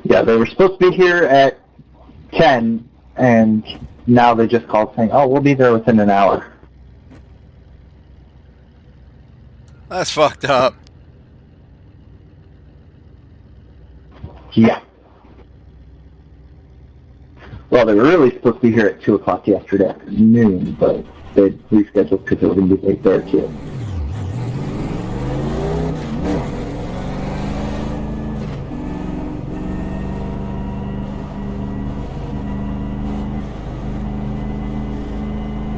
Yeah, they were supposed to be here at 10, and now they just called saying, oh, we'll be there within an hour. That's fucked up. Yeah. Well, they were really supposed to be here at 2 o'clock yesterday afternoon, but they rescheduled because it was going to be late there, too.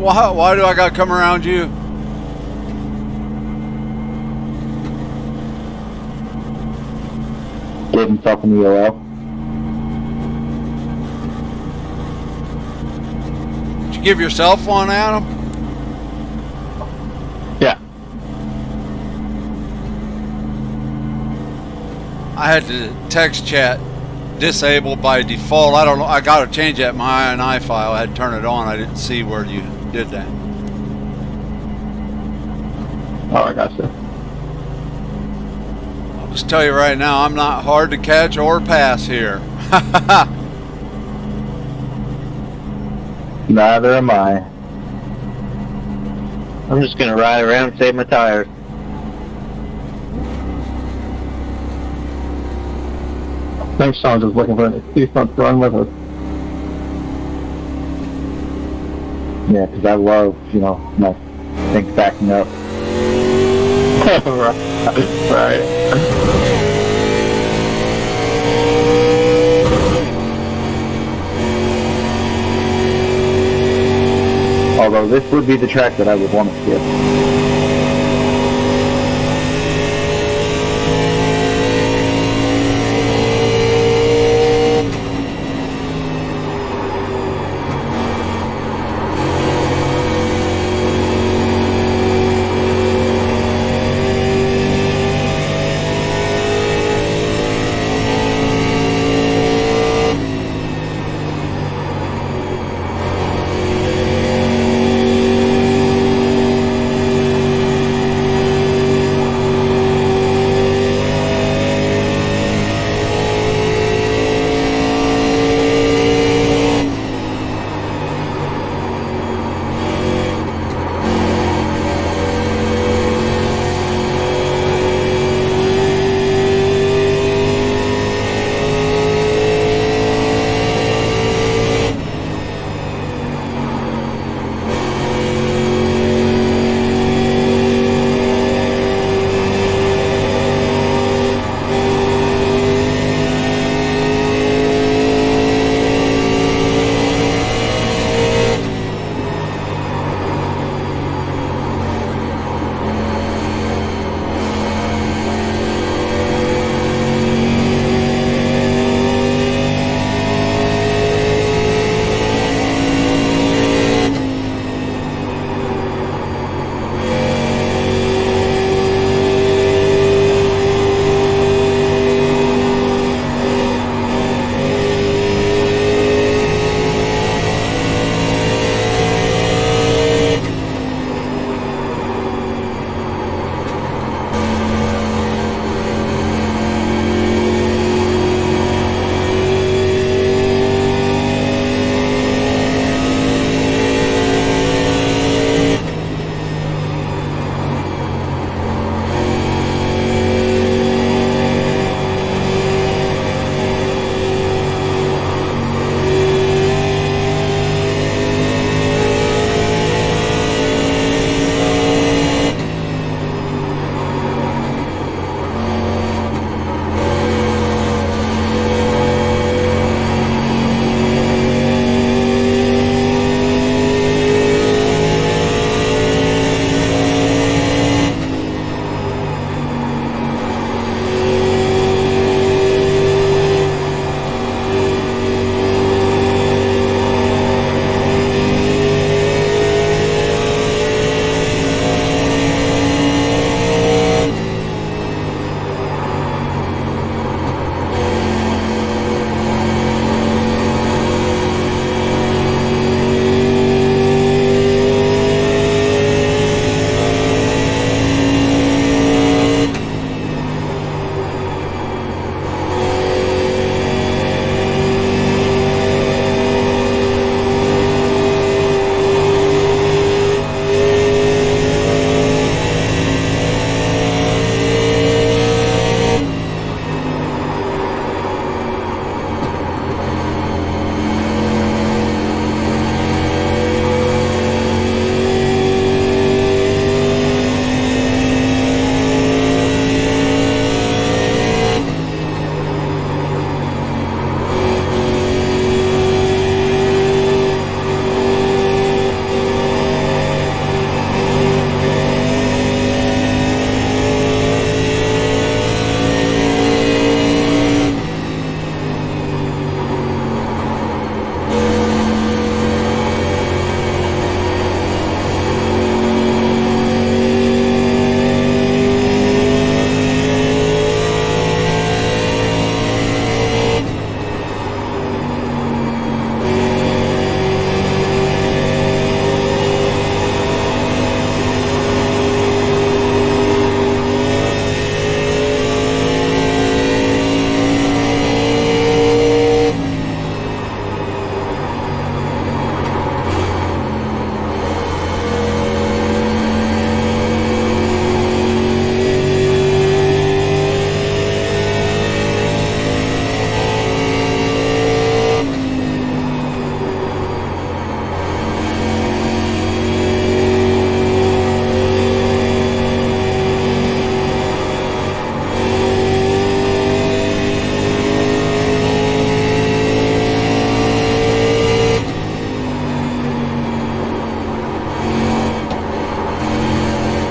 Why do I got to come around you? Gave himself an EOL. Did you give yourself one, Adam? Yeah. I had the text chat disabled by default. I don't know. I got to change that in my INI file. I had to turn it on. I didn't see where you did that. Oh, I gotcha. I'll just tell you right now, I'm not hard to catch or pass here. Neither am I. I'm just gonna ride around and save my tires. Thanks, Sean, just looking for an excuse not to run with us. Yeah, because I love, my things backing up. Right. Although this would be the track that I would want to skip.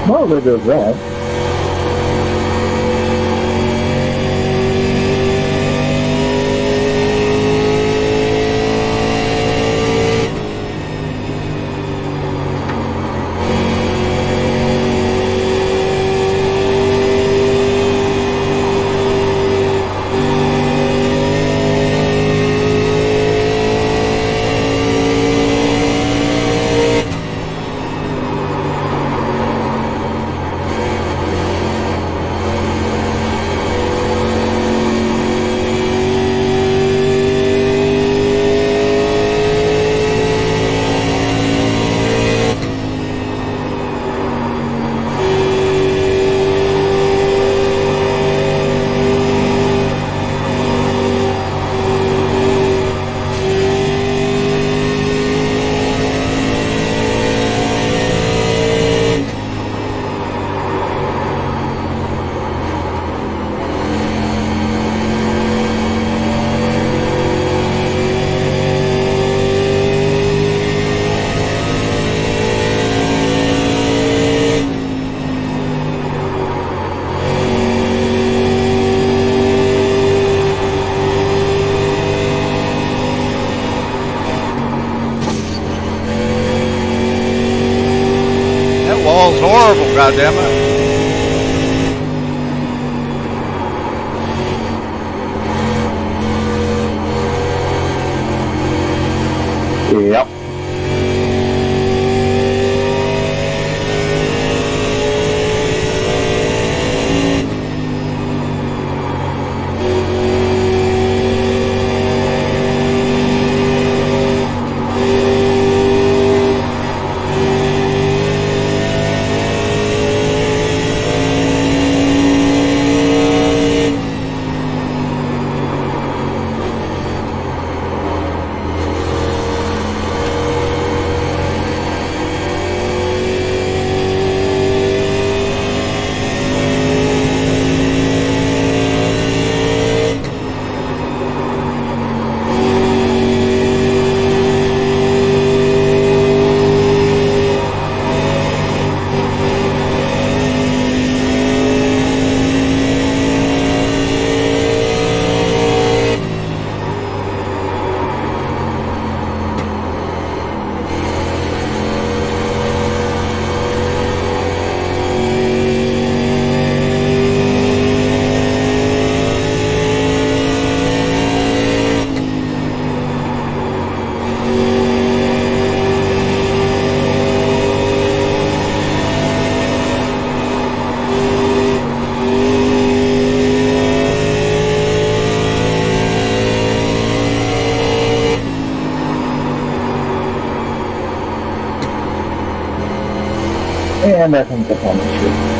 Well, there goes that. Wall's horrible, goddammit. Yep. And I think that's almost true.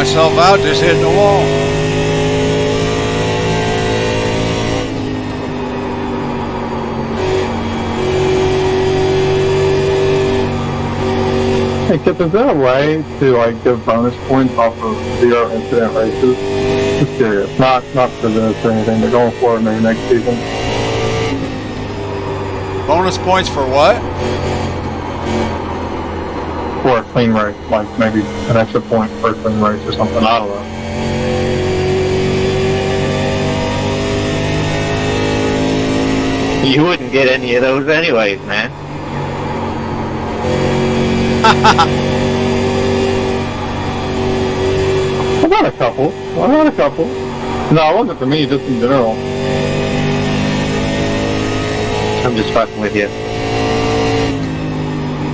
myself out just hitting the wall. Hey, Kip, is there a way to like give bonus points off of 0 incident races? Just curious. Not for this or anything, but going forward maybe next season. Bonus points for what? For a clean race, like maybe an extra point for a clean race or something. I don't know. You wouldn't get any of those anyways, man. I got a couple. No, it wasn't for me, just in general. I'm just fucking with you.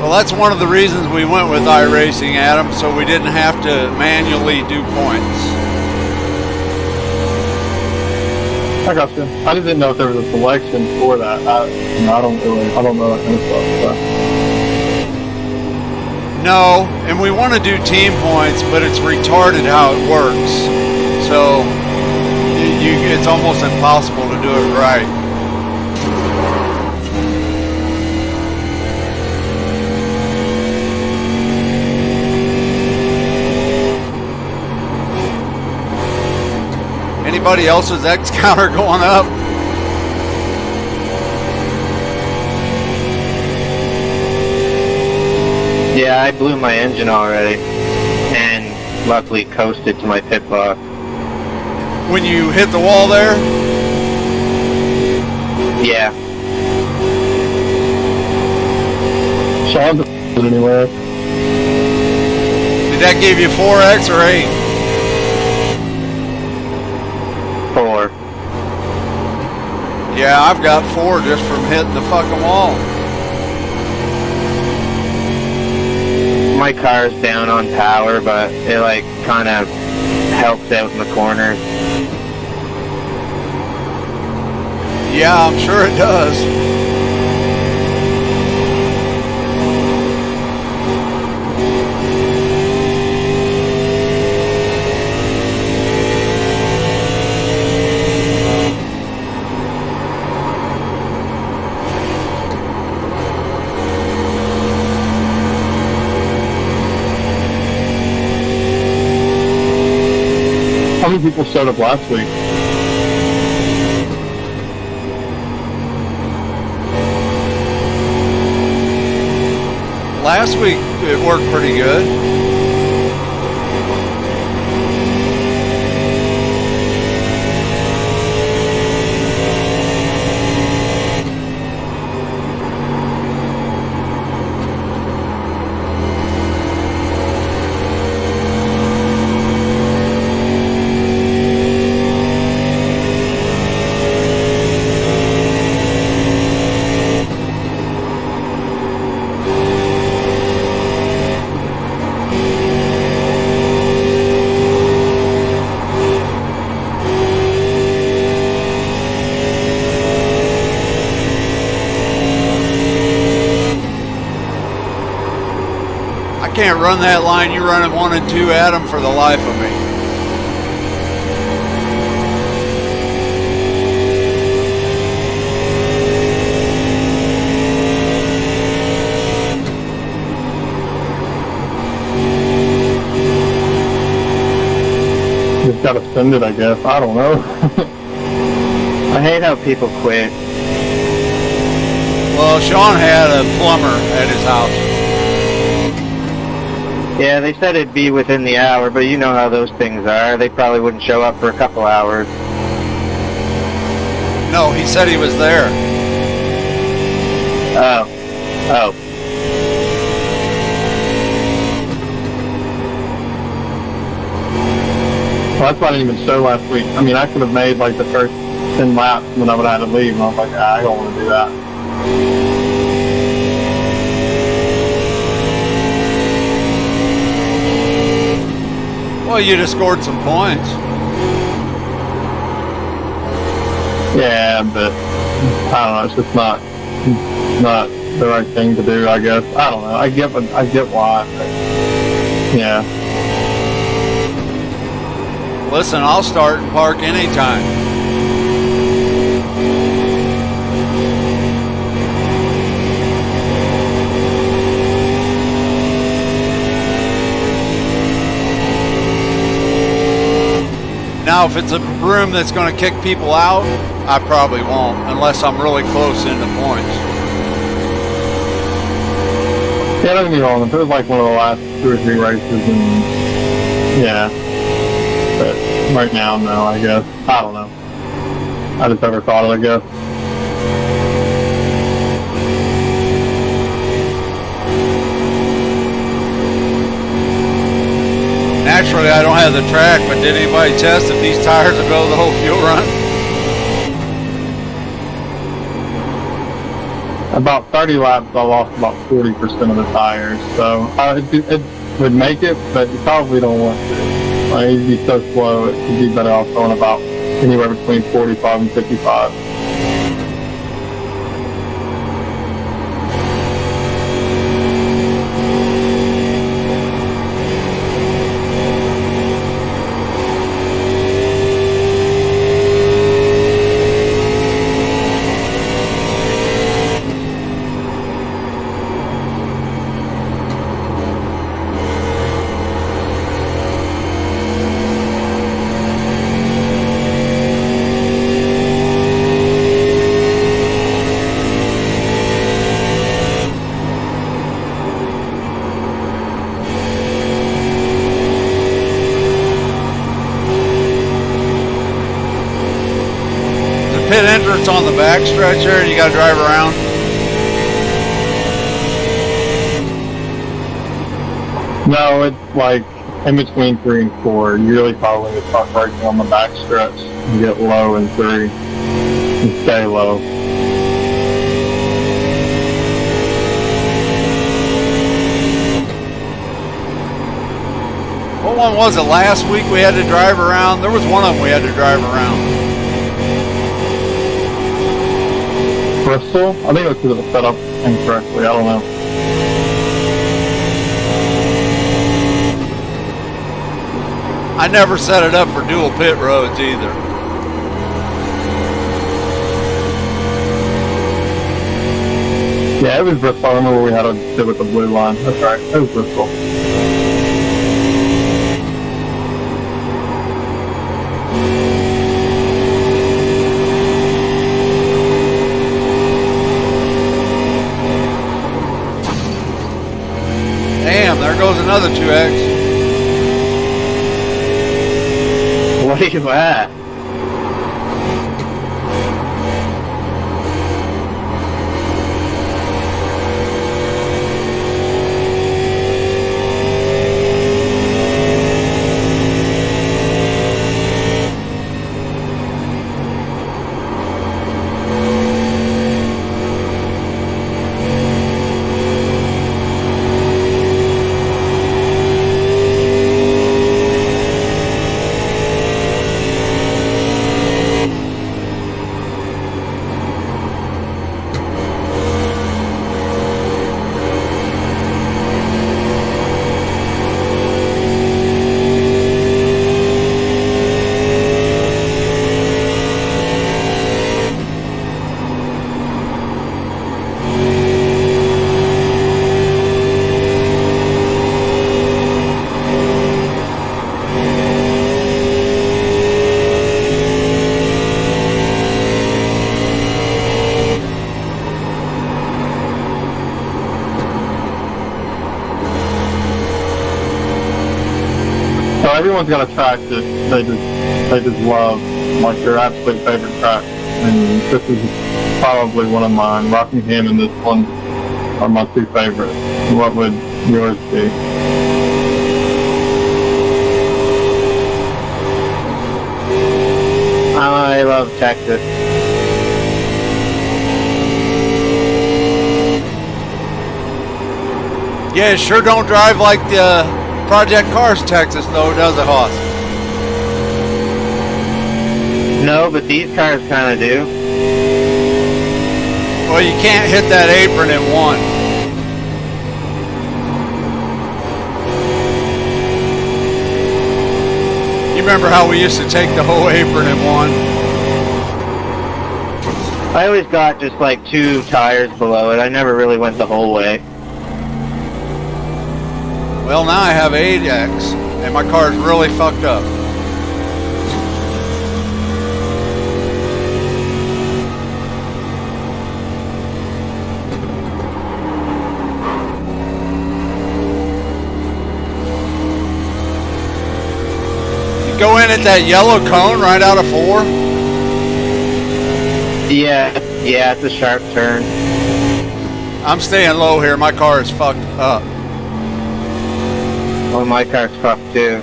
Well, that's one of the reasons we went with iRacing, Adam, so we didn't have to manually do points. I got you. I just didn't know if there was a selection for that. I don't know that kind of stuff. So. No, and we want to do team points, but it's retarded how it works. So it's almost impossible to do it right. Anybody else's X counter going up? Yeah, I blew my engine already, and luckily coasted to my pit box. When you hit the wall there? Yeah. Sean did anywhere. Did that give you 4X or 8? 4. Yeah, I've got 4 just from hitting the fucking wall. My car's down on power, but it like kind of helps out in the corners. Yeah, I'm sure it does. How many people showed up last week? Last week it worked pretty good. I can't run that line you running 1 and 2, Adam, for the life of me. Just gotta send it, I guess. I don't know. I hate how people quit. Well, Sean had a plumber at his house. Yeah, they said it'd be within the hour, but you know how those things are. They probably wouldn't show up for a couple hours. No, he said he was there. Oh. Well, that's why I didn't even show last week. I mean, I could have made like the first 10 laps when I would have had to leave, and I was like, I don't want to do that. Well, you just scored some points. Yeah, but I don't know. It's just not the right thing to do, I guess. I don't know. I get why. But, yeah. Listen, I'll start and park anytime. Now, if it's a room that's going to kick people out, I probably won't, unless I'm really close into points. Yeah, don't get me wrong. If it was like one of the last 2 or 3 races, and yeah. But right now, no, I guess. I don't know. I just never thought it, I guess. Naturally, I don't have the track, but did anybody test if these tires will go the whole fuel run? About 30 laps, I lost about 40% of the tires. So it would make it, but you probably don't want to. Like, it'd be so slow, it would be better off going about anywhere between 45 and 55. Pit entrance on the back stretch there, and you got to drive around. No, it's like in between 3 and 4. You really probably need to start braking on the back stretch and get low in 3 and stay low. What one was it last week we had to drive around? There was one of them we had to drive around. Bristol? I think it was because it was set up incorrectly. I don't know. I never set it up for dual pit roads either. Yeah, it was Bristol. I remember we had to sit with the blue line. That's right. It was Bristol. Damn, there goes another 2X. What are you at? Everyone's got a track that they just love, like their absolute favorite track, and this is probably one of mine. Rockingham and this one are my 2 favorites. What would yours be? I love Texas. Yeah, it sure don't drive like the Project Cars Texas though, does it, Hoss? No, but these cars kind of do. Well, you can't hit that apron in one. You remember how we used to take the whole apron in one? I always got just like 2 tires below it. I never really went the whole way. Well, now I have 8X, and my car's really fucked up. You go in at that yellow cone right out of 4? Yeah, it's a sharp turn. I'm staying low here. My car is fucked up. Well, my car's fucked too.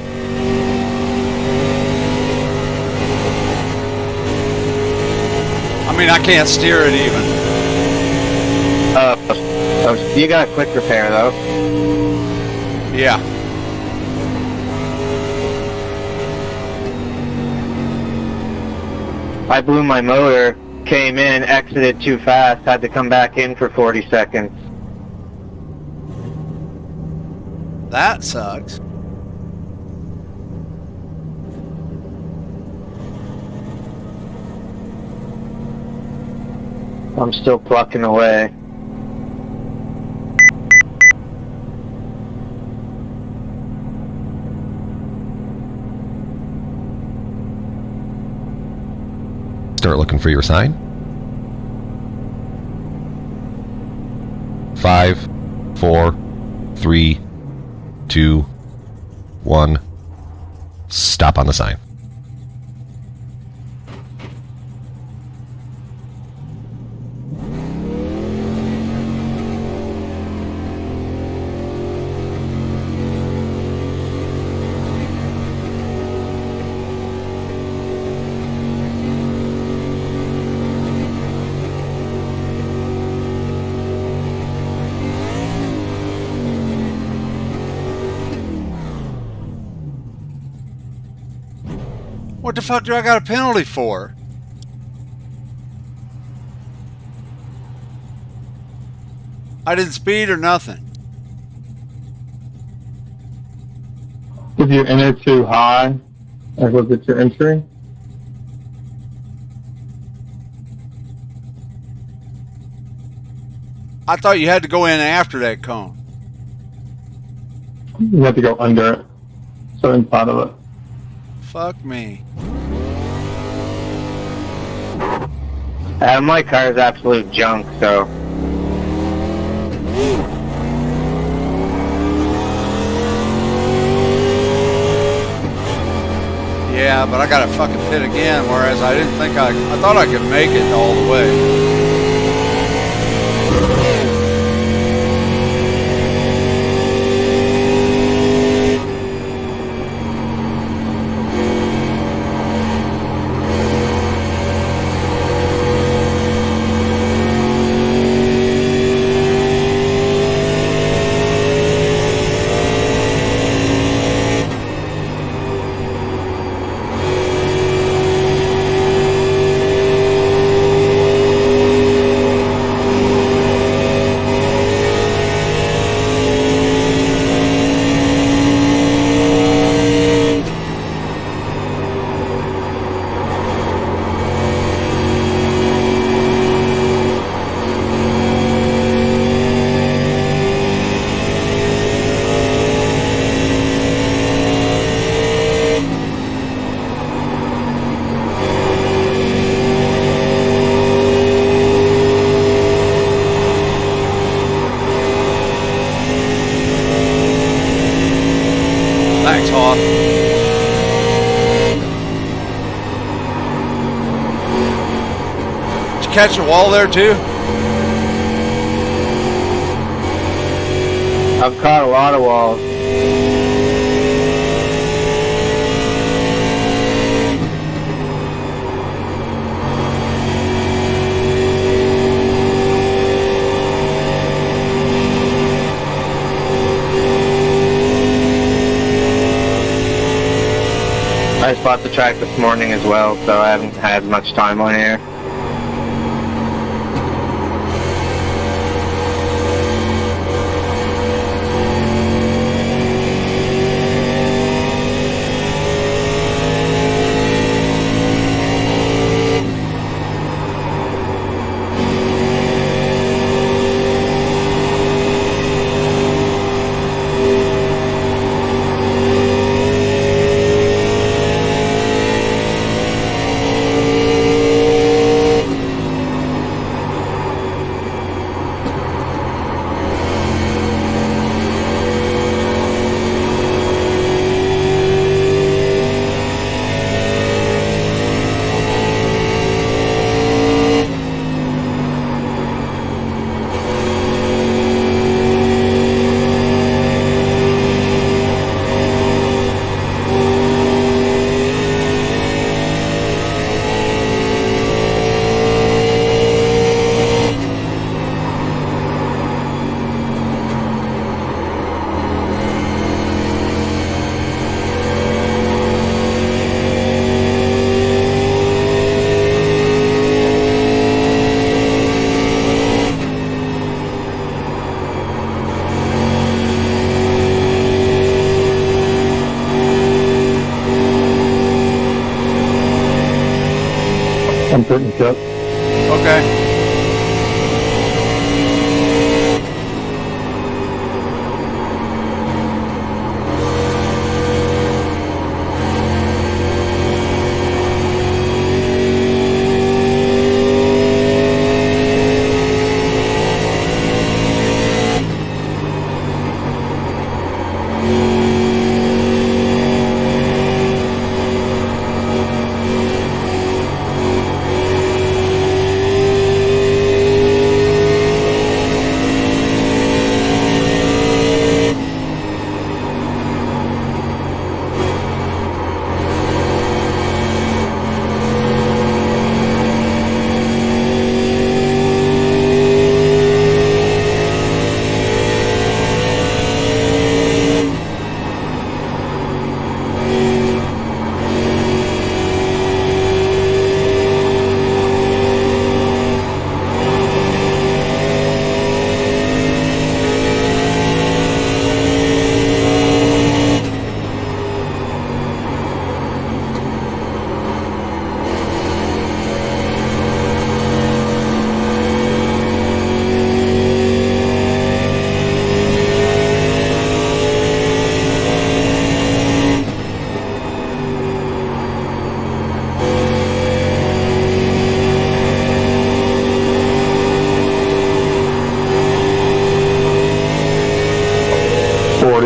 I mean, I can't steer it even. You got a quick repair though. Yeah. I blew my motor, came in, exited too fast, had to come back in for 40 seconds. That sucks. I'm still plucking away. Start looking for your sign. 5, 4, 3, 2, 1. Stop on the sign. What the fuck do I got a penalty for? I didn't speed or nothing. Did you enter too high? Or was it your entry? I thought you had to go in after that cone. You have to go under it. So inside of it. Fuck me. My car is absolute junk, so... Yeah, but I got to fucking pit again, whereas I didn't think I thought I could make it all the way. Thanks, Hawk. Did you catch a wall there too? I've caught a lot of walls. I just bought the track this morning as well, so I haven't had much time on here. I'm putting Kips. Okay.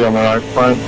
On the right front.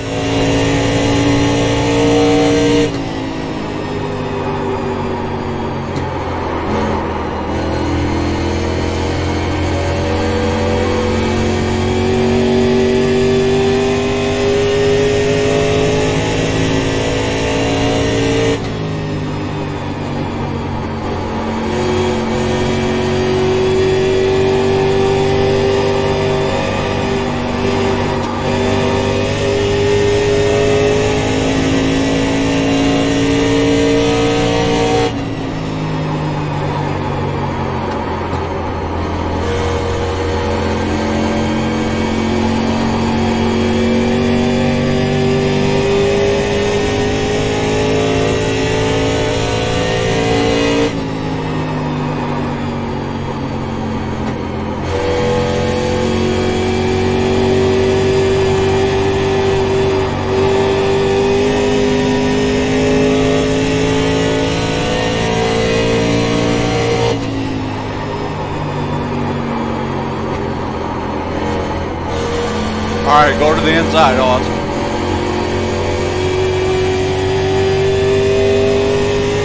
All right, go to the inside, Austin.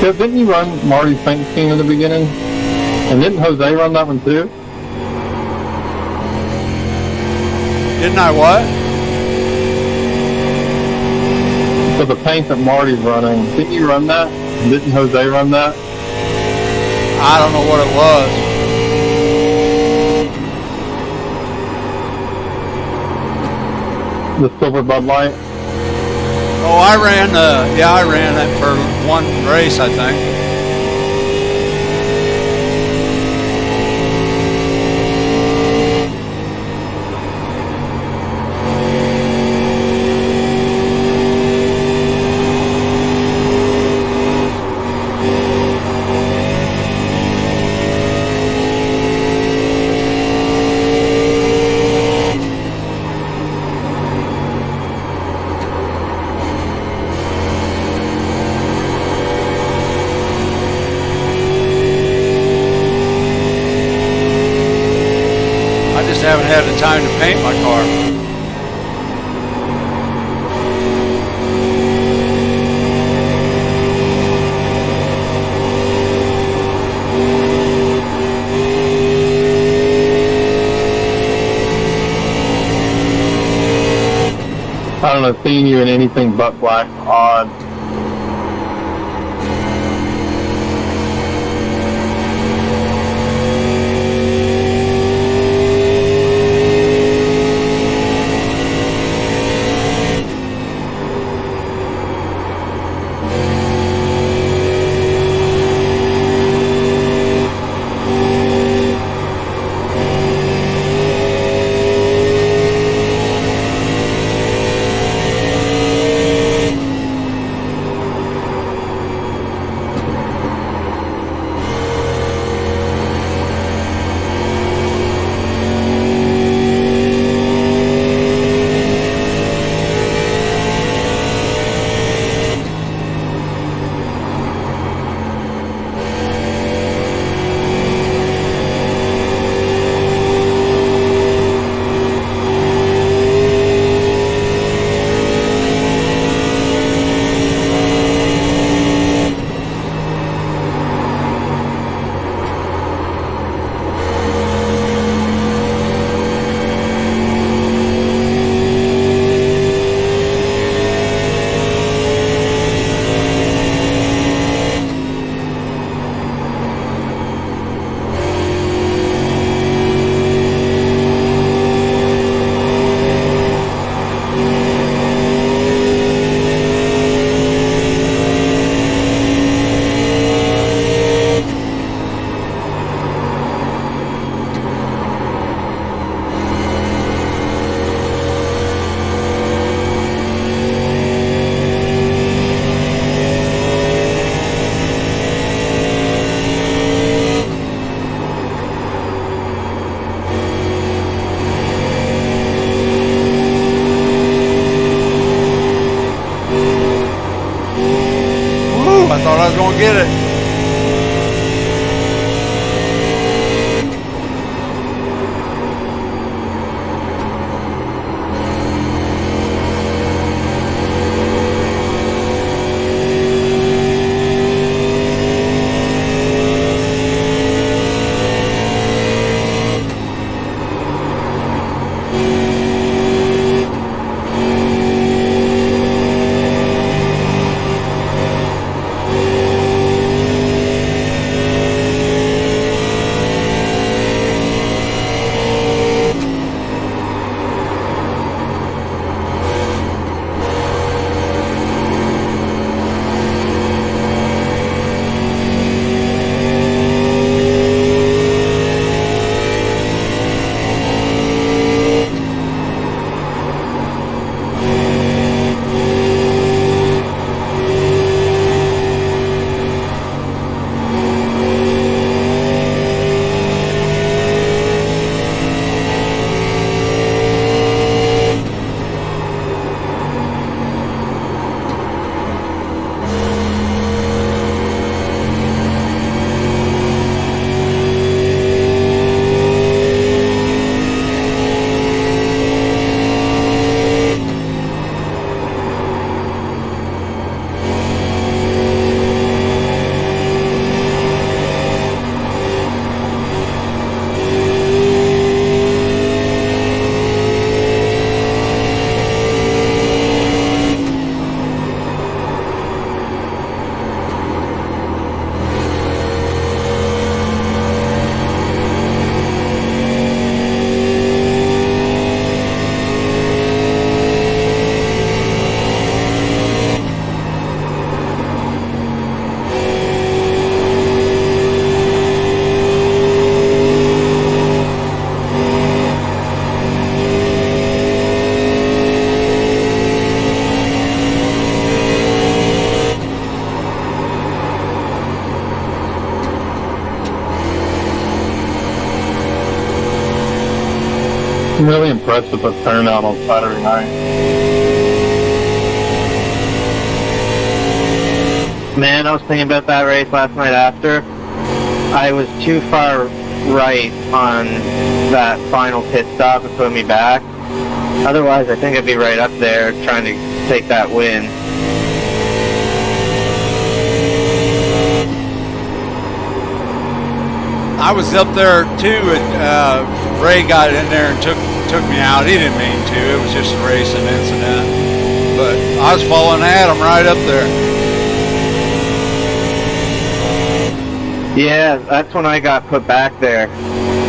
Yeah, didn't you run Marty's paint scheme in the beginning? And didn't Jose run that one too? Didn't I what? So the paint that Marty's running, didn't you run that? Didn't Jose run that? I don't know what it was. The silver Bud Light? Oh, I ran that for one race, I think. Haven't had the time to paint my car. I don't know, seeing you in anything but black, odd. I thought I was going to get it. I'm really impressed with the turnout on Saturday night. Man, I was thinking about that race last night after. I was too far right on that final pit stop and put me back. Otherwise, I think I'd be right up there trying to take that win. I was up there too, and Ray got in there and took me out. He didn't mean to. It was just a racing incident. But I was following Adam right up there. Yeah, that's when I got put back there.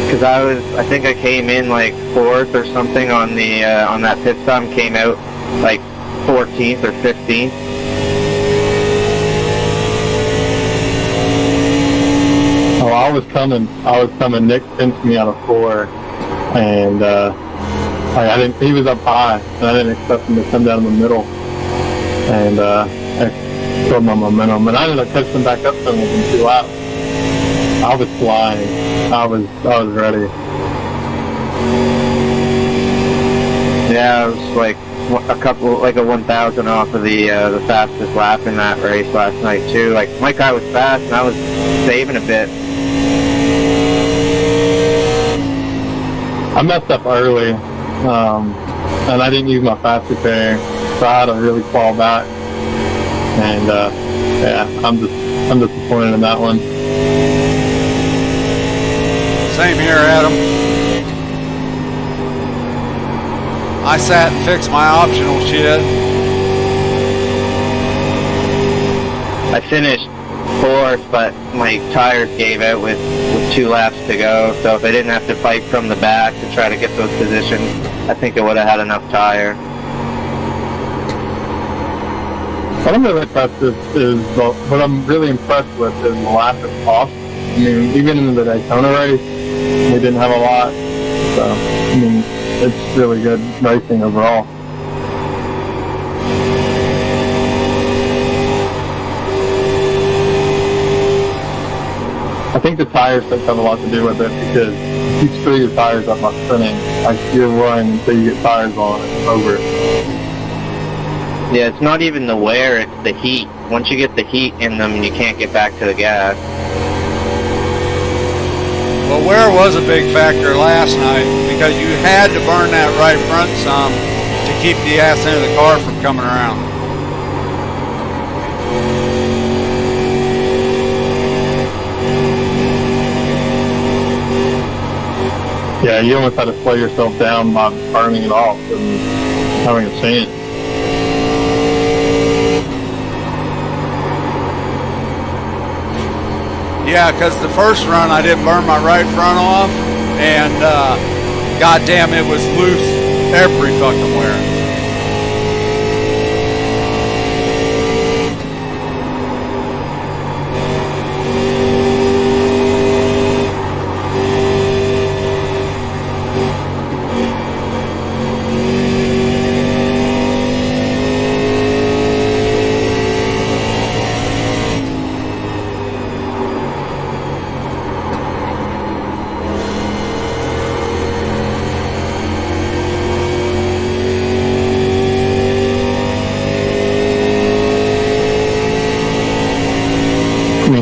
Because I think I came in like 4th or something on the on that pit stop and came out like 14th or 15th. Oh, I was coming. Nick pinched me out of 4, and I didn't. He was up high, and I didn't expect him to come down in the middle, and I killed my momentum. And I ended up catching back up to him within 2 laps. I was flying. I was ready. Yeah, I was like a 1,000 off of the fastest lap in that race last night too. Like my car was fast, and I was saving a bit. I messed up early, and I didn't use my fast repair, so I had to really fall back. And yeah, I'm disappointed in that one. Same here, Adam. I sat and fixed my optional shit. I finished 4th, but my tires gave out with 2 laps to go, so if I didn't have to fight from the back to try to get those positions, I think I would have had enough tire. What I'm really impressed with is the lack of cost. I mean, even in the Daytona race, we didn't have a lot, so I mean, it's really good racing overall. I think the tire sets have a lot to do with it, because if you screw your tires up by spinning, like you're running until you get tires on it, over it. Yeah, it's not even the wear, it's the heat. once you get the heat in them, you can't get back to the gas. Well, wear was a big factor last night because you had to burn that right front some to keep the ass end of the car from coming around. Yeah, you almost had to slow yourself down by burning it off and having a chance. Yeah, because the first run I didn't burn my right front off, and goddamn, it was loose every fucking where.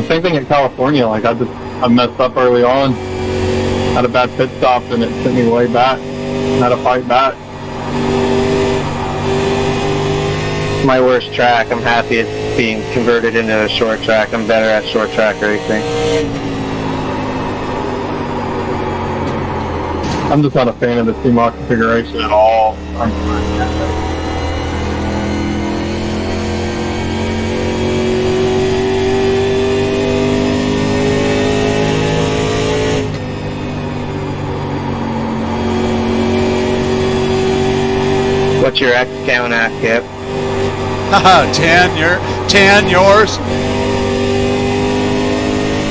Same thing in California. Like I messed up early on, had a bad pit stop, and it sent me way back. Had to fight back. My worst track. I'm happy it's being converted into a short track. I'm better at short track racing. I'm just not a fan of the C-Mod configuration at all. What's your X count at, Kip? 10, 10, yours?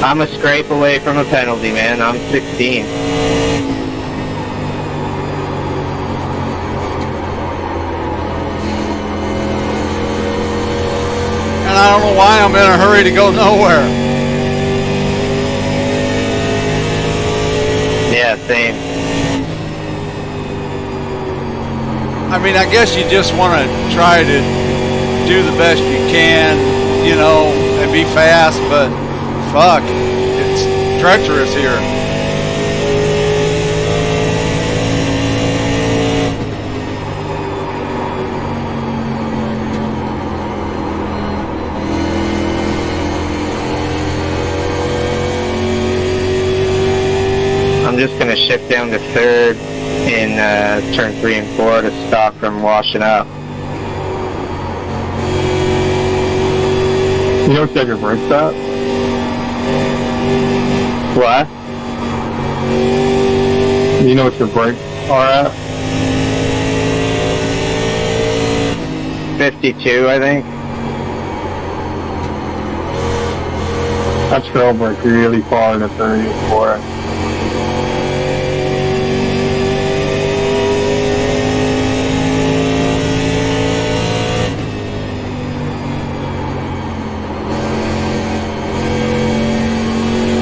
I'm a scrape away from a penalty, man. I'm 16. And I don't know why I'm in a hurry to go nowhere. Yeah, same. I mean, I guess you just want to try to do the best you can, you know, and be fast, but fuck, it's treacherous here. I'm just going to shift down to third in turn 3 and 4 to stop from washing up. You know what you have your brakes at? What? Do you know what your brakes are at? 52, I think. I trail brake really far in the 30 and 4.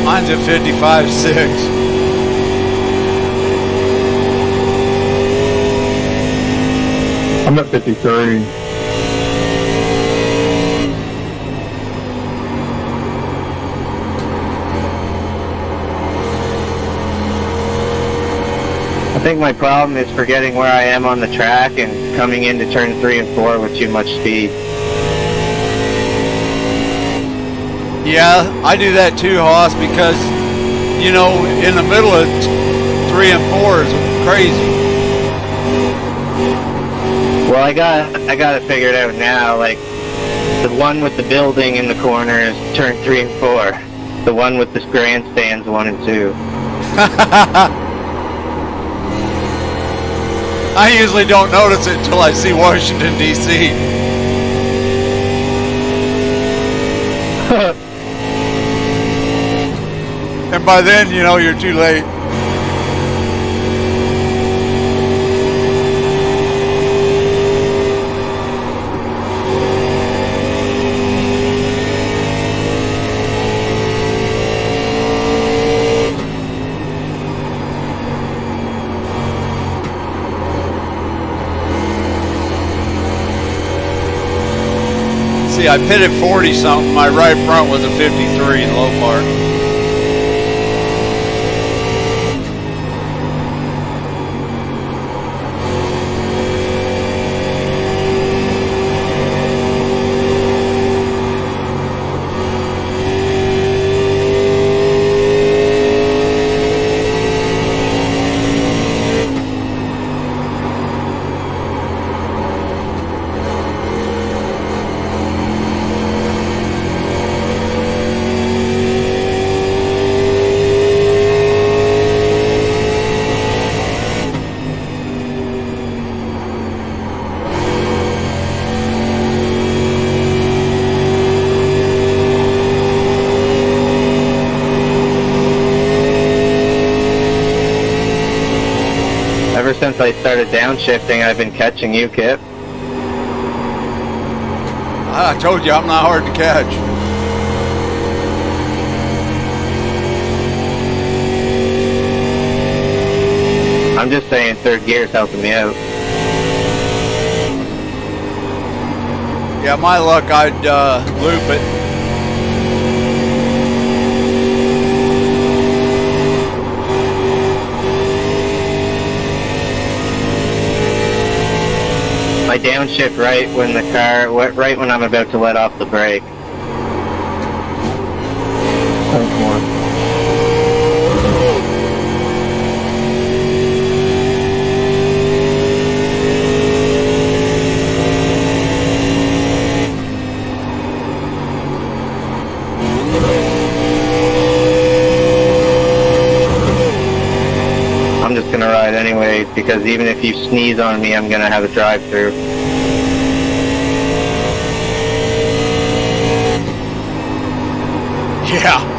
Mine's at 55.6. I'm at 53. I think my problem is forgetting where I am on the track and coming into turn 3 and 4 with too much speed. Yeah, I do that too, Hoss, because, you know, in the middle of 3 and 4 is crazy. Well, I got it figured out now. Like, the one with the building in the corner is turn 3 and 4. The one with the grandstands 1 and 2. I usually don't notice it until I see Washington, D.C. And by then, you know, you're too late. See, I I pitted 40 something. My right front was a 53 in low part. Ever since I started downshifting, I've been catching you, Kip. I told you I'm not hard to catch. I'm just saying third gear's helping me out. Yeah, my luck, I'd loop it. I downshift right when I'm about to let off the brake. I'm just gonna ride anyway, because even if you sneeze on me, I'm gonna have a drive-through. Yeah.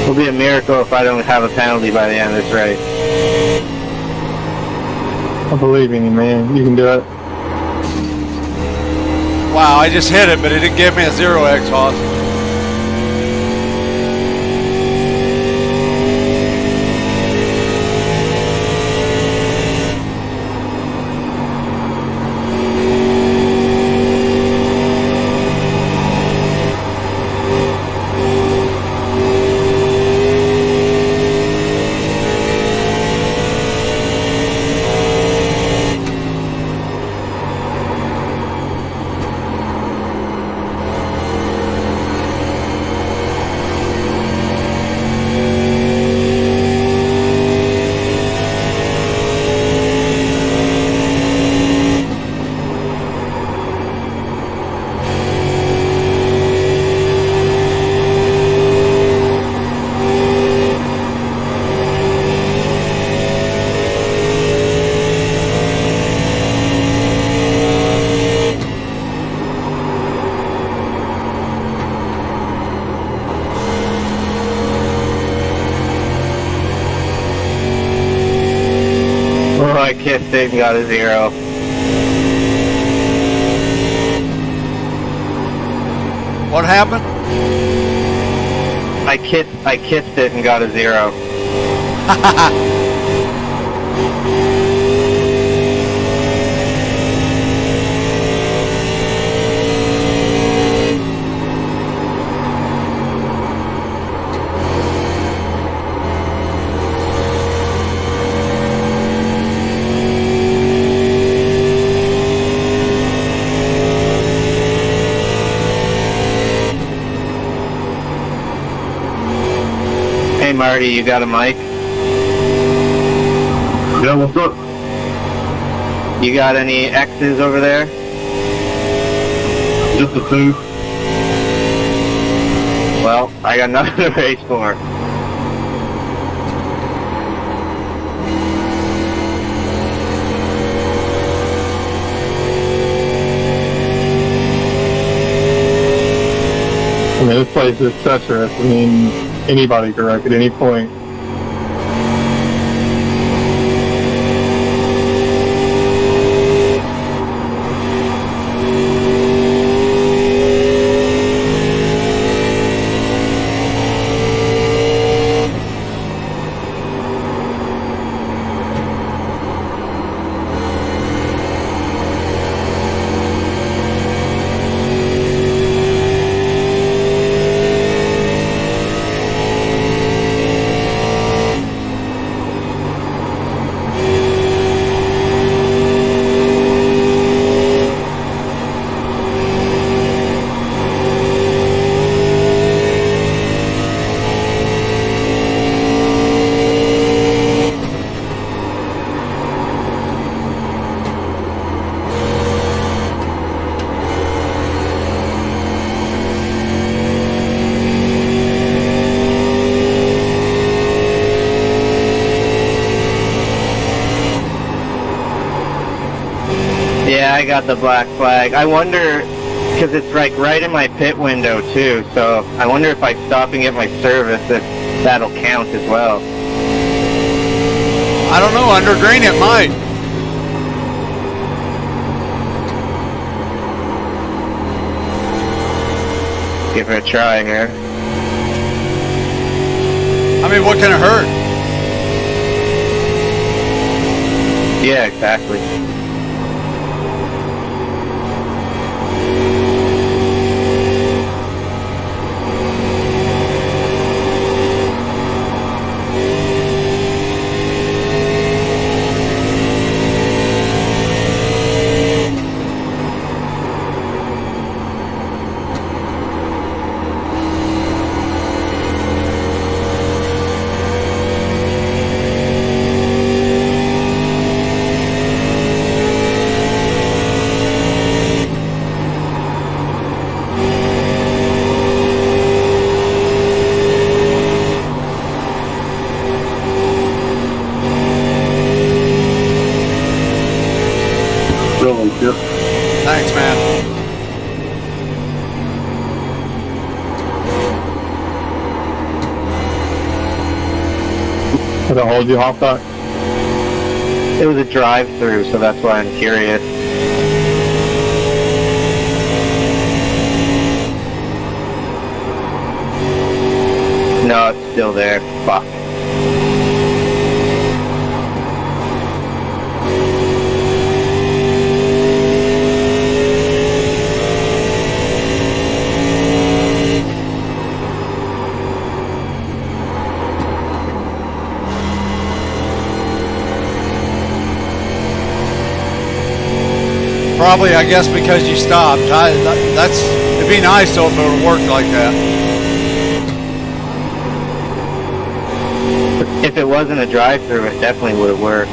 It'll be a miracle if I don't have a penalty by the end of this race. I believe in you, man. You can do it. Wow, I just hit it, but it didn't give me a 0x, Hoss. kissed it and got a 0. What happened? I kissed it and got a 0. Hey Marty, you got a mic? Yeah, what's up? You got any X's over there? Just a 2. Well, I got nothing to race for. I mean, this place is treacherous. I mean, anybody can wreck at any point. Yeah, I got the black flag. I wonder, because it's like right in my pit window too, so I wonder if I stop and get my service, if that'll count as well. I don't know, under green it might. Give it a try here. I mean, what can it hurt? Yeah, exactly. Thanks, man. Did I hold you off that? It was a drive-through, so that's why I'm curious. No, it's still there. Fuck. Probably, I guess, because you stopped. It'd be nice though if it would work like that. If it wasn't a drive-through, it definitely would have worked.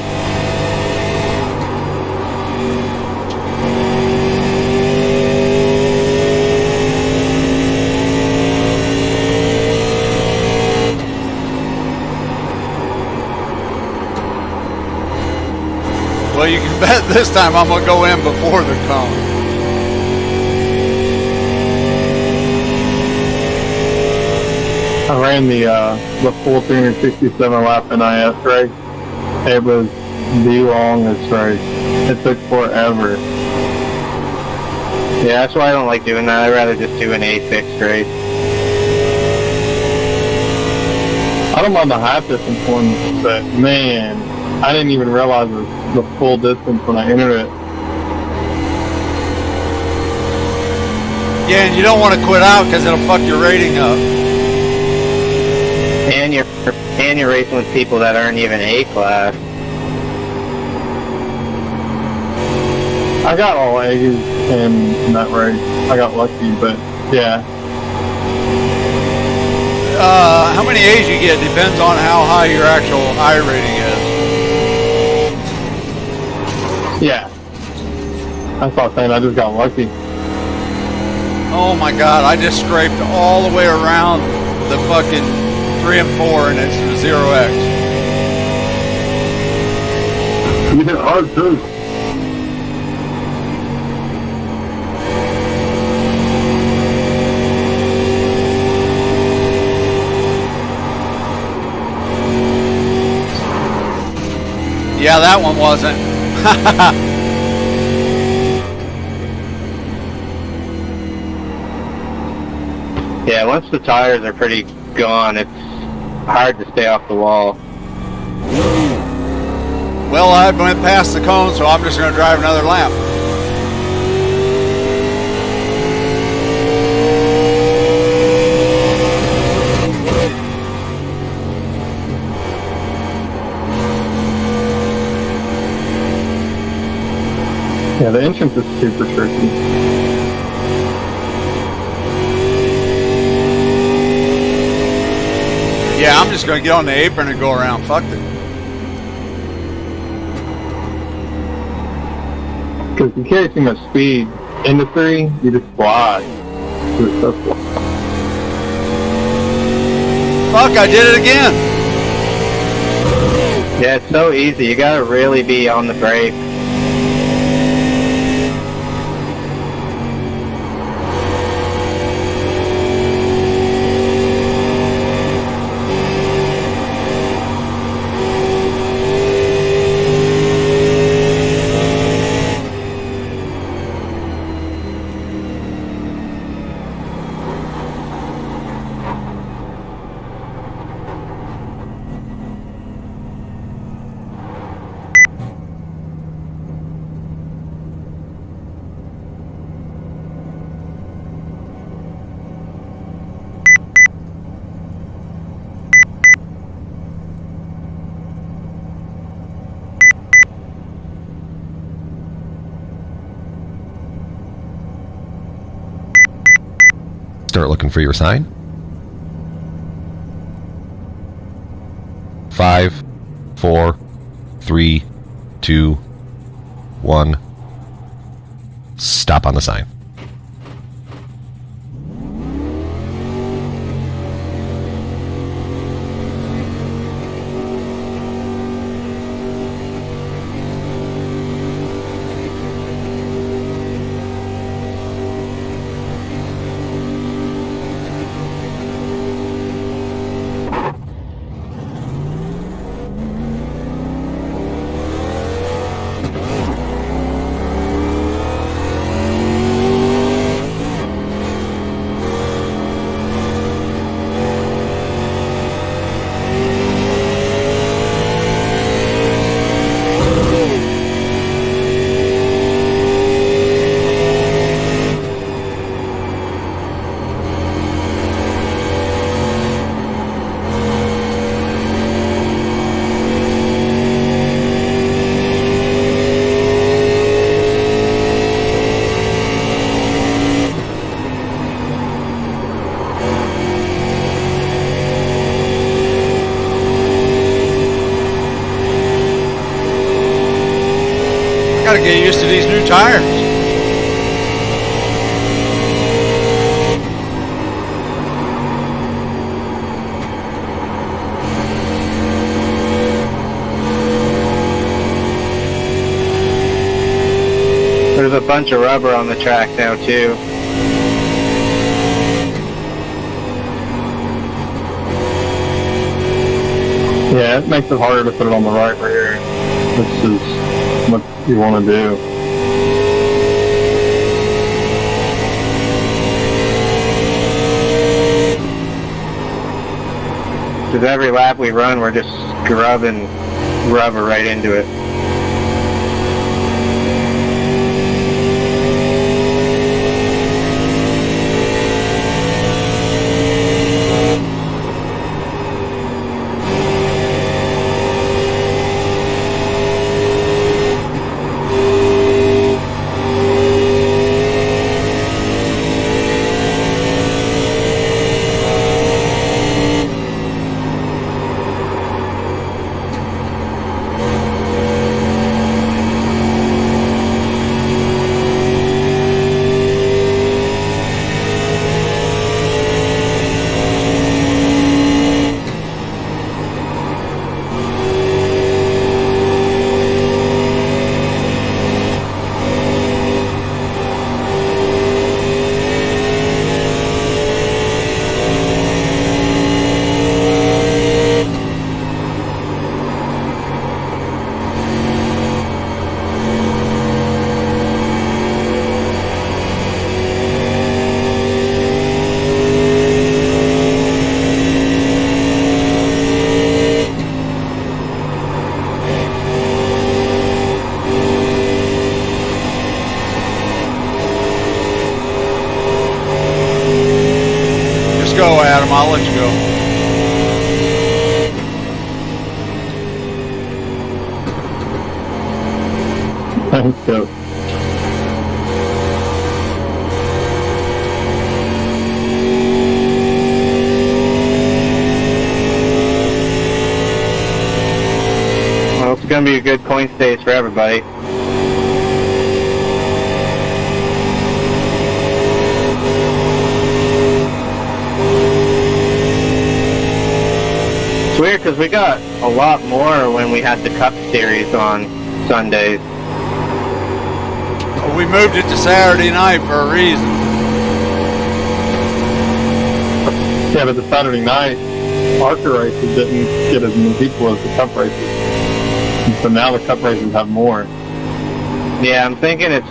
Well, you can bet this time I'm gonna go in before the cone. I ran the full 367 lap NIS race. It was the longest race. It took forever. Yeah, that's why I don't like doing that. I'd rather just do an A6 race. I don't mind the half distance ones, but man, I didn't even realize the full distance when I entered it. Yeah, and you don't want to quit out because it'll fuck your rating up. And you're racing with people that aren't even A class. I got all A's in that race. I got lucky, but yeah. How many A's you get depends on how high your actual I rating is. Yeah. That's what I'm saying. I just got lucky. Oh my god, I just scraped all the way around the fucking 3 and 4 and it's a 0X. You hit hard too. Yeah, that one wasn't. Yeah, once the tires are pretty gone, it's hard to stay off the wall. Well, I went past the cone, so I'm just going to drive another lap. Yeah, the entrance is super tricky. Yeah, I'm just going to get on the apron and go around. Fuck it. Because you carry too much speed into 3, you just fly. It's so slow. Fuck, I did it again. Yeah, it's so easy. You gotta really be on the brake. Start looking for your sign. 5, 4, 3, 2, 1. Stop on the sign. Gotta get used to these new tires. There's a bunch of rubber on the track now too. Yeah, it makes it harder to put it on the right rear. this is what you want to do. Because every lap we run, we're just scrubbing rubber right into it. Go, Adam. I'll let you go. Thanks, Coach. Well, it's going to be a good point stays for everybody. It's weird because we got a lot more when we had the Cup Series on Sundays. We moved it to Saturday night for a reason. Yeah, but the Saturday night ARCA races didn't get as many people as the Cup races. And so now the Cup races have more. Yeah, I'm thinking it's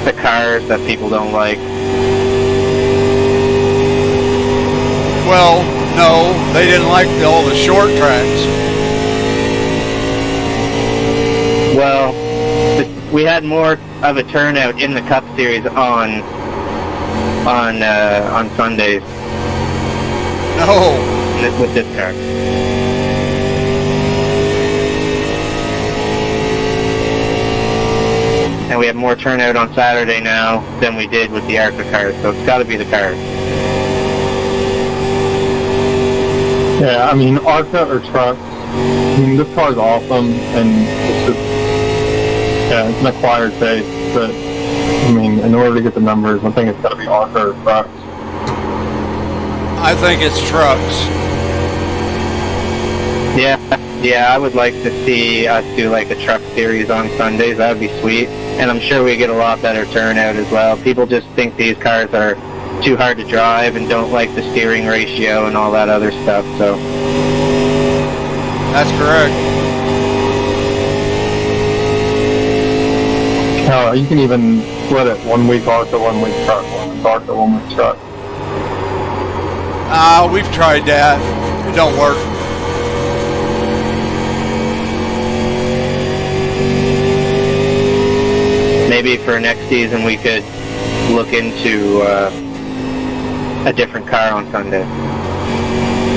the cars that people don't like. Well, no, they didn't like all the short tracks. Well, we had more of a turnout in the Cup Series on Sundays. No. With this car. And we have more turnout on Saturday now than we did with the ARCA cars, so it's got to be the cars. Yeah, I mean, ARCA or trucks. I mean, this car's awesome, and it's just, yeah, it's an acquired taste, but, I mean, in order to get the numbers, I think it's got to be ARCA or trucks. I think it's trucks. Yeah, I would like to see us do like a truck series on Sundays. That would be sweet. And I'm sure we get a lot better turnout as well. People just think these cars are too hard to drive and don't like the steering ratio and all that other stuff, so. That's correct. You can even split it 1 week ARCA, 1 week truck, 1 week ARCA, 1 week truck. We've tried that. It don't work. Maybe for next season we could look into a different car on Sunday.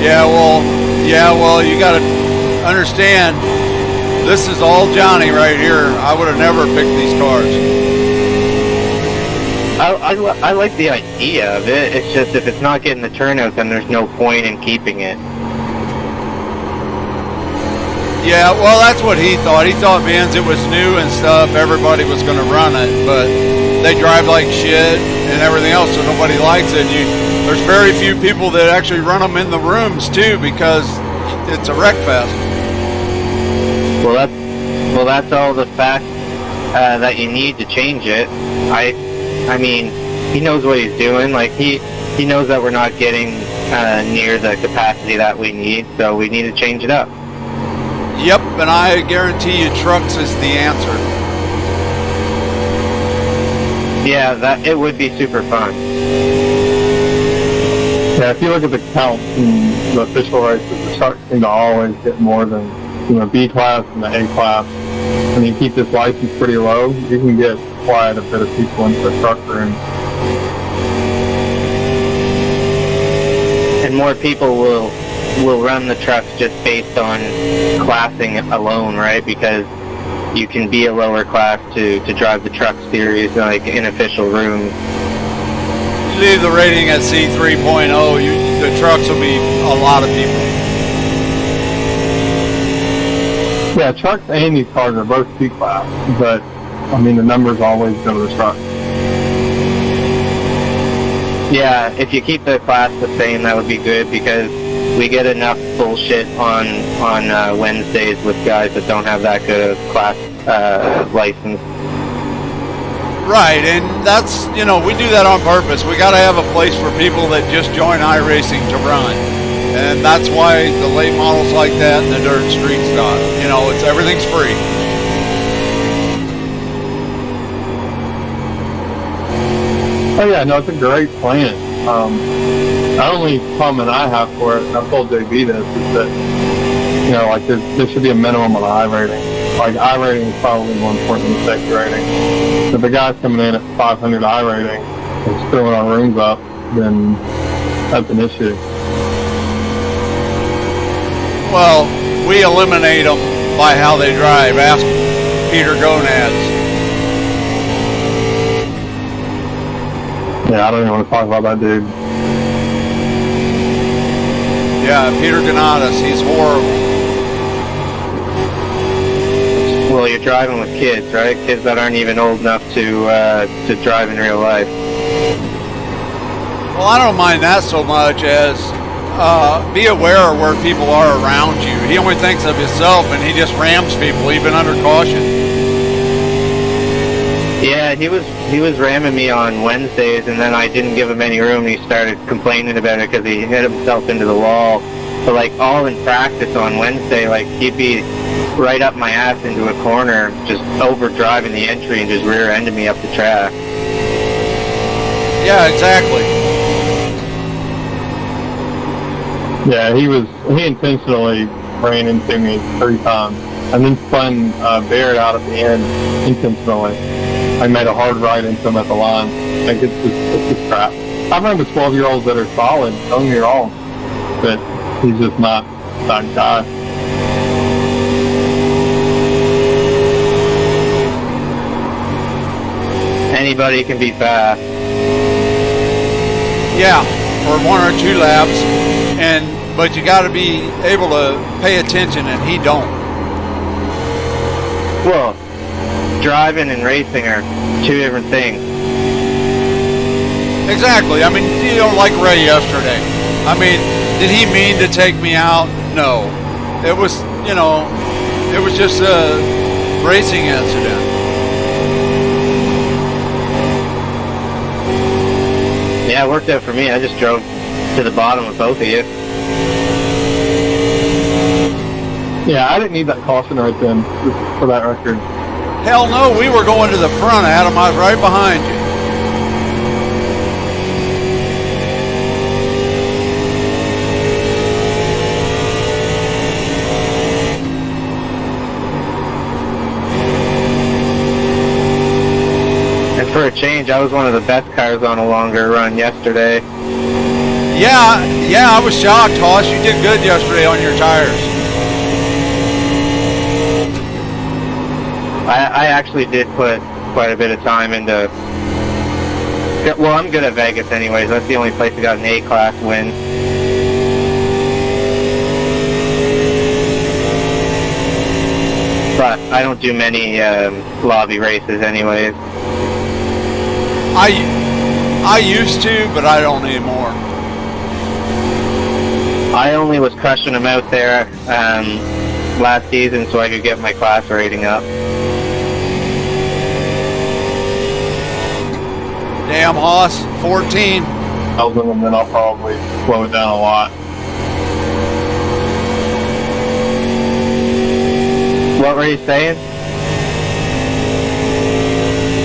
Yeah, well, you got to understand, this is all Johnny right here. I would have never picked these cars. I like the idea of it. It's just if it's not getting the turnout, then there's no point in keeping it. Yeah, well, that's what he thought. He thought being it was new and stuff, everybody was going to run it, but they drive like shit and everything else, so nobody likes it. There's very few people that actually run them in the rooms too, because it's a wreck fest. Well, that's all the fact that you need to change it. I mean, he knows what he's doing. Like he knows that we're not getting near the capacity that we need, so we need to change it up. Yep, and I guarantee you trucks is the answer. Yeah, that it would be super fun. Yeah, if you look at the counts in the official races, the trucks seem to always get more than B class and the A class. And you keep this license pretty low, you can get quite a bit of people into the truck room. And more people will run the trucks just based on classing alone, right? Because you can be a lower class to drive the truck series like in official rooms. You leave the rating at C3.0, the trucks will be a lot of people. Yeah, trucks and these cars are both C class, but I mean the numbers always go to the trucks. Yeah, if you keep the class the same, that would be good, because we get enough bullshit on Wednesdays with guys that don't have that good of class license. Right, and that's, we do that on purpose. We got to have a place for people that just join iRacing to run. And that's why the late models like that and the dirt street stuff, everything's free. Oh yeah, no, it's a great plan. The only comment I have for it, and I've told JB this, is that, there should be a minimum on iRating. Like, iRating is probably more important than safety rating. If the guy's coming in at 500 iRating and screwing our rooms up, then that's an issue. Well, we eliminate them by how they drive. Ask Peter Gonads. Yeah, I don't even want to talk about that dude. Yeah, Peter Gonadas, he's horrible. Well, you're driving with kids, right? Kids that aren't even old enough to drive in real life. Well, I don't mind that so much as be aware of where people are around you. He only thinks of himself, and he just rams people, even under caution. Yeah, he was ramming me on Wednesdays, and then I didn't give him any room, and he started complaining about it because he hit himself into the wall. But, all in practice on Wednesday, he'd be right up my ass into a corner, just over-driving the entry and just rear-ending me up the track. Yeah, exactly. Yeah, he intentionally ran into me 3 times, and then spun Barrett out at the end intentionally. I made a hard right into him at the line. It's just crap. I've run with 12-year-olds that are solid, don't get me wrong, but he's just not that guy. Anybody can be fast. Yeah, for 1 or 2 laps, but you got to be able to pay attention, and he don't. Well, driving and racing are 2 different things. Exactly. I mean, like Ray yesterday. I mean, did he mean to take me out? No. It was, it was just a racing incident. Yeah, it worked out for me. I just drove to the bottom of both of you. Yeah, I didn't need that caution right then, just for that record. Hell no, we were going to the front, Adam. I was right behind you. And for a change, I was one of the best cars on a longer run yesterday. Yeah, I was shocked, Hoss. You did good yesterday on your tires. I actually did put quite a bit of time into... Well, I'm good at Vegas anyways. That's the only place I got an A-class win. But I don't do many lobby races anyways. I used to, but I don't anymore. I only was crushing them out there last season so I could get my class rating up. Damn, Hoss, 14. And then I'll probably slow it down a lot. What were you saying?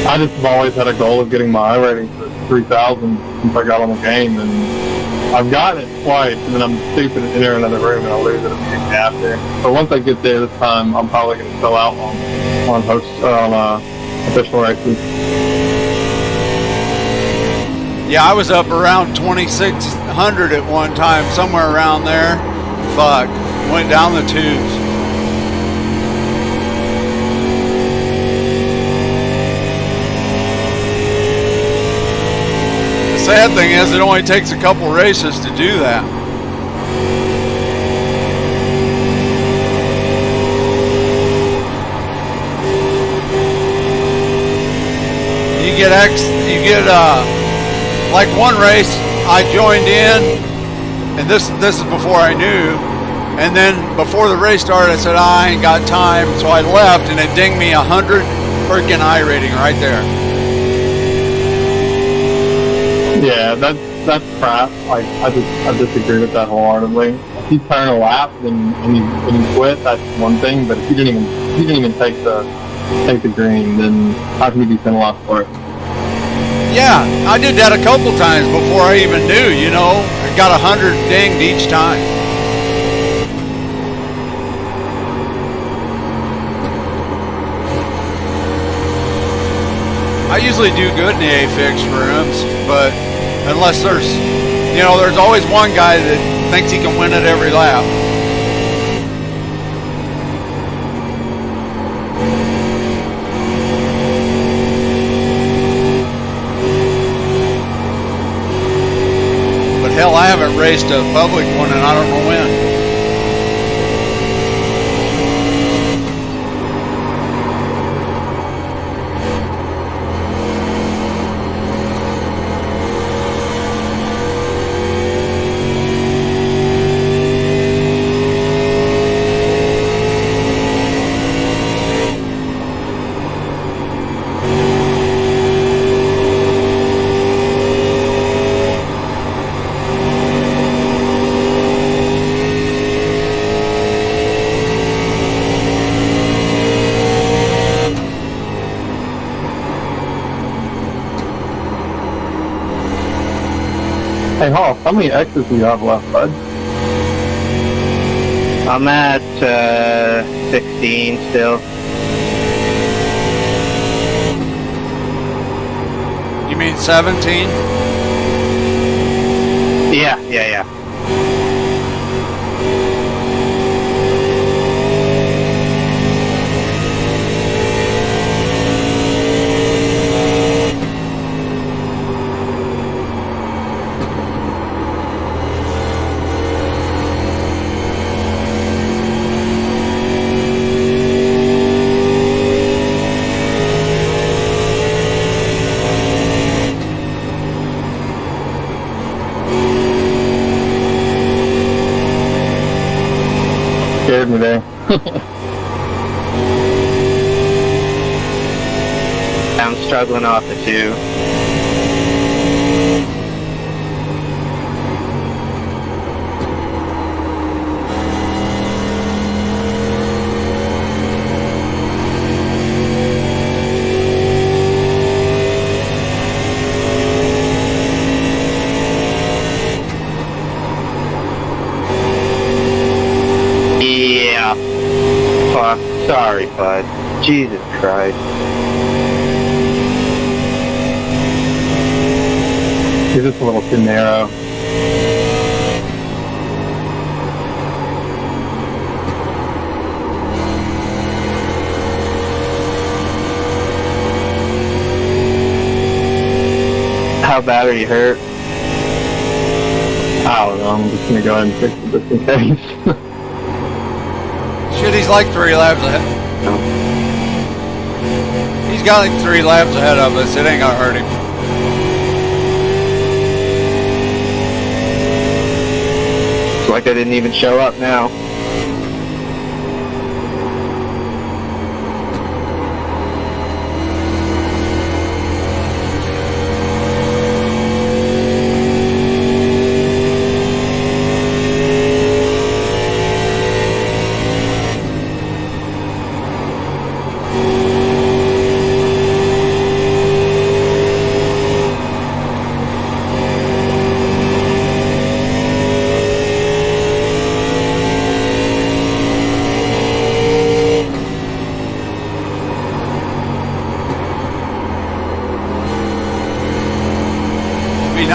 I just have always had a goal of getting my iRating to 3,000 since I got on the game, and I've gotten it twice, and then I'm stupid and enter another room, and I'll lose it immediately after. But once I get there this time, I'm probably going to sell out on official races. Yeah, I was up around 2,600 at one time, somewhere around there. Fuck, went down the tubes. The sad thing is, it only takes a couple races to do that. You get like one race I joined in, and this is before I knew, and then before the race started I said I ain't got time, so I left, and it dinged me 100 freaking iRating right there. Yeah, that's crap. Like I disagree with that wholeheartedly. If you turn a lap and you quit, that's one thing. But if you didn't even take the green, then how can you be penalized for it? Yeah, I did that a couple times before I even knew, you know. I got 100 dinged each time. I usually do good in the A-Fix rooms, but unless there's always one guy that thinks he can win it every lap. Hell, I haven't raced a public one and I don't know when. Hey, Hoff, how many X's do you have left, bud? I'm at 16 still. You mean 17? Yeah. Scared me there. I'm struggling off the 2. Yeah. Fuck. Sorry, bud. Jesus Christ. You're just a little too narrow. How bad are you hurt? I don't know. I'm just gonna go ahead and fix it just in case. Shit, he's like 3 laps ahead. He's got like 3 laps ahead of us. It ain't gonna hurt him. It's like I didn't even show up now.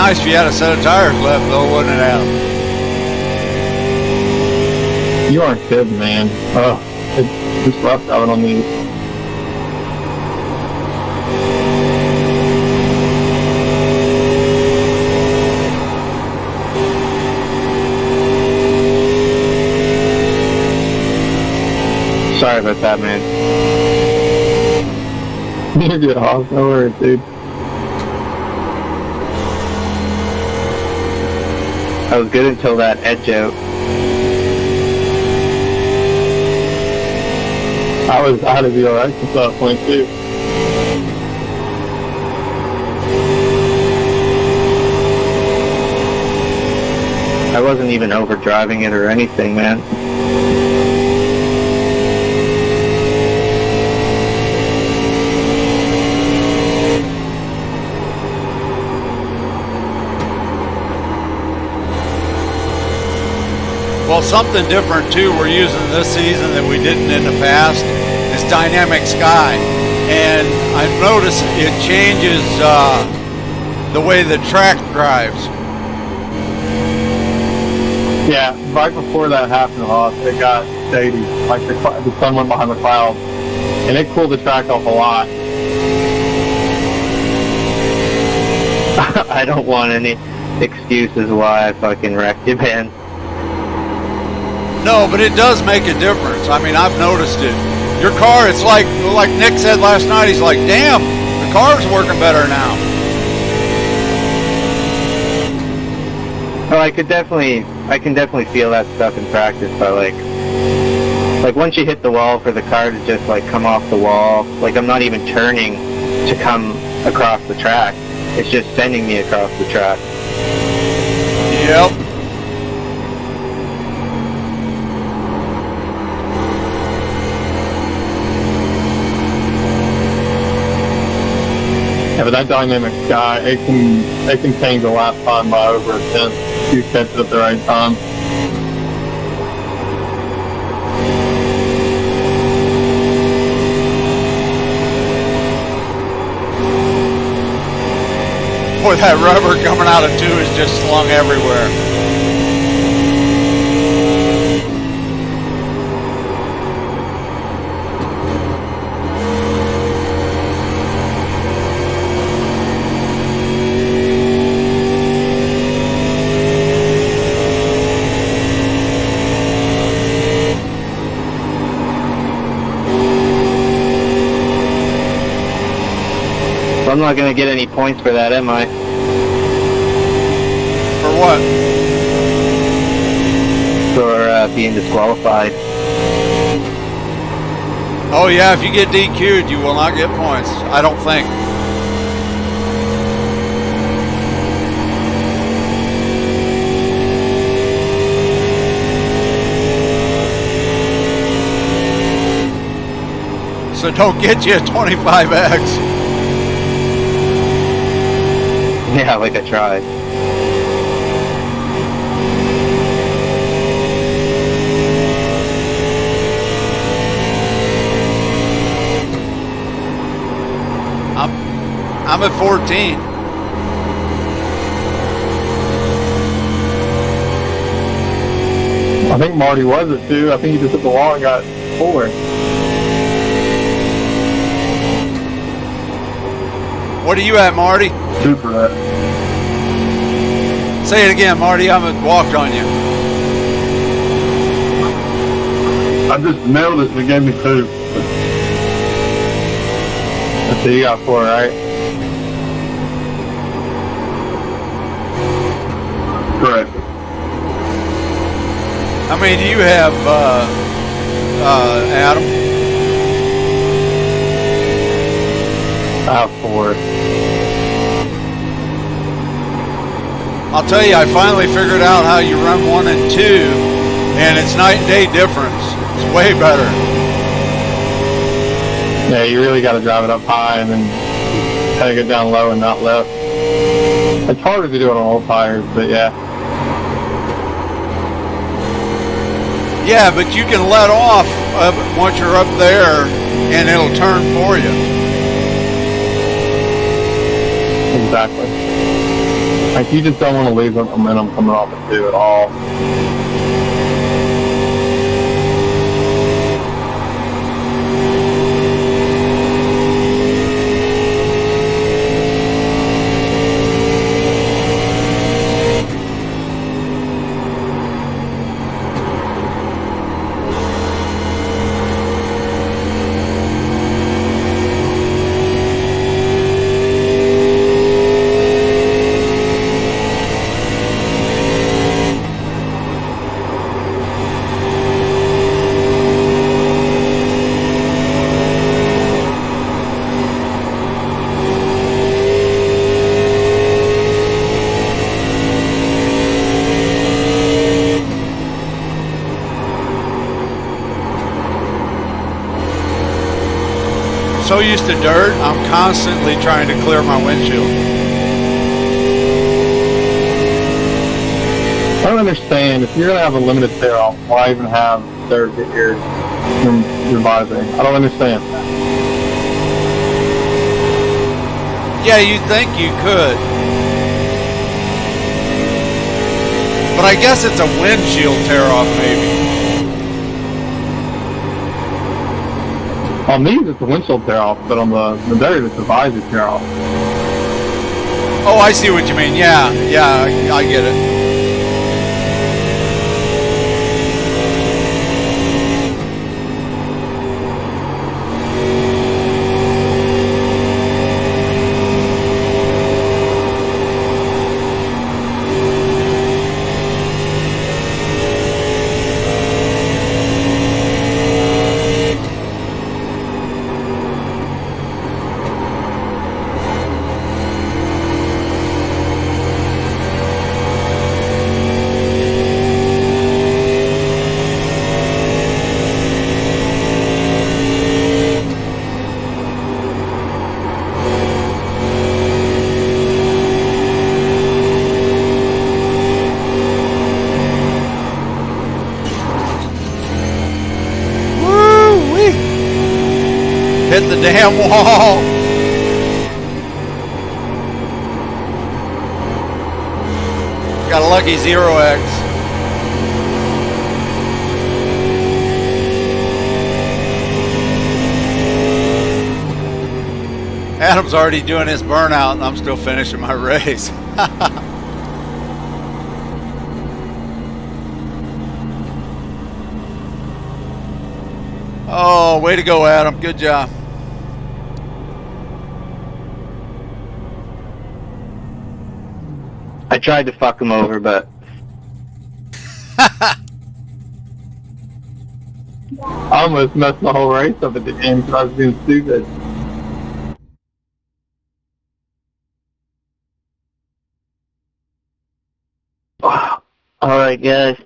nice if you had a set of tires left, though, wouldn't it, Adam? You aren't kidding, man. Oh, it's just rough driving on these. Sorry about that, man. You're good, Hoss. No worries, dude. I was good until that edge out. I had to be alright since that point, too. I wasn't even overdriving it or anything, man. Well, something different too we're using this season that we didn't in the past is dynamic sky, and I've noticed it changes the way the track drives. Yeah, right before that happened, Hoss, it got shady. Like the sun went behind the clouds, and it cooled the track off a lot. I don't want any excuses why I fucking wrecked it, man. No, but it does make a difference. I mean, I've noticed it. Your car, it's like Nick said last night, he's like, damn, the car's working better now. Oh, I can definitely feel that stuff in practice, but like once you hit the wall for the car to just like come off the wall, like I'm not even turning to come across the track. It's just sending me across the track. Yep. Yeah, but that dynamic sky, it can change the lap time by over a tenth if you catch it at the right time. Boy, that rubber coming out of 2 is just slung everywhere. So I'm not gonna get any points for that, am I? For what? For being disqualified. Oh yeah, if you get DQ'd, you will not get points. I don't think. So don't get you a 25X. Yeah, like I tried. I'm at 14. I think Marty was it too. I think he just hit the wall and got 4. What are you at, Marty? Super that. Say it again, Marty. I haven't walked on you. I just nailed it and it gave me 2. Let's see, you got 4, right? Correct. How many do you have, Adam? I have 4. I'll tell you, I finally figured out how you run 1 and 2, and it's night and day difference. It's way better. Yeah, you really got to drive it up high and then kind of get down low and not left. It's harder to do it on old tires, but yeah. Yeah, but you can let off once you're up there, and it'll turn for you. Exactly. Like, you just don't want to leave the momentum coming off the 2 at all. So used to dirt, I'm constantly trying to clear my windshield. I don't understand. If you're going to have a limited tear-off, why even have dirt that you're vising? I don't understand. Yeah, you'd think you could. But I guess it's a windshield tear-off, maybe. On these, it's a windshield tear-off, but on the dirt, it's a visor tear-off. Oh, I see what you mean. Yeah, I get it. Hit the damn wall. Got a lucky 0x. Adam's already doing his burnout and I'm still finishing my race. Oh, way to go, Adam. Good job. I tried to fuck him over, but I almost messed the whole race up at the end because I was being stupid. alright guys,